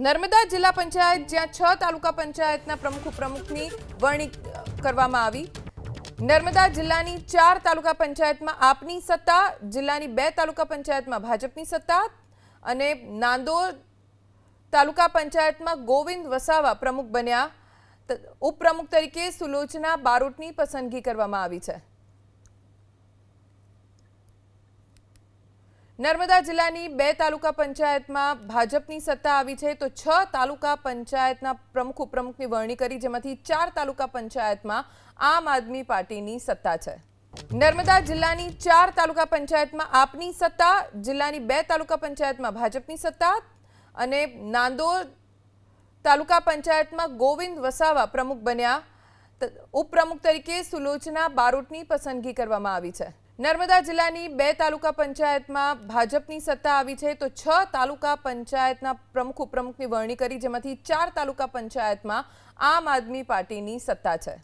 નર્મદા જિલ્લા પંચાયત જ્યાં 6 તાલુકા પંચાયતના પ્રમુખ ઉપપ્રમુખની વરણી કરવામાં આવી। નર્મદા જિલ્લાની 4 તાલુકા પંચાયતમાં આપની સત્તા, જિલ્લાની 2 તાલુકા પંચાયતમાં ભાજપની સત્તા અને નાંદોદ તાલુકા પંચાયતમાં ગોવિંદ વસાવા પ્રમુખ બન્યા। ઉપપ્રમુખ તરીકે સુલોચના બારોટની પસંદગી કરવામાં આવી છે। નર્મદા જિલ્લાની 2 તાલુકા પંચાયતમાં ભાજપની સત્તા આવી છે તો 6 તાલુકા પંચાયતના પ્રમુખ ઉપપ્રમુખની વરણી કરી, જેમાંથી 4 તાલુકા પંચાયતમાં આમ આદમી પાર્ટીની સત્તા છે। નર્મદા જિલ્લાની 4 તાલુકા પંચાયતમાં આપની સત્તા, જિલ્લાની 2 તાલુકા પંચાયતમાં ભાજપની સત્તા અને નાંદોદ તાલુકા પંચાયતમાં ગોવિંદ વસાવા પ્રમુખ બન્યા। ઉપપ્રમુખ તરીકે સુલોચના બારોટની પસંદગી કરવામાં આવી છે। નર્મદા જિલ્લાની 2 તાલુકા પંચાયતમાં ભાજપની સત્તા આવી છે તો 6 તાલુકા પંચાયતના પ્રમુખ ઉપપ્રમુખની વરણી કરી, જેમાંથી 4 તાલુકા પંચાયતમાં આમ આદમી પાર્ટીની સત્તા છે।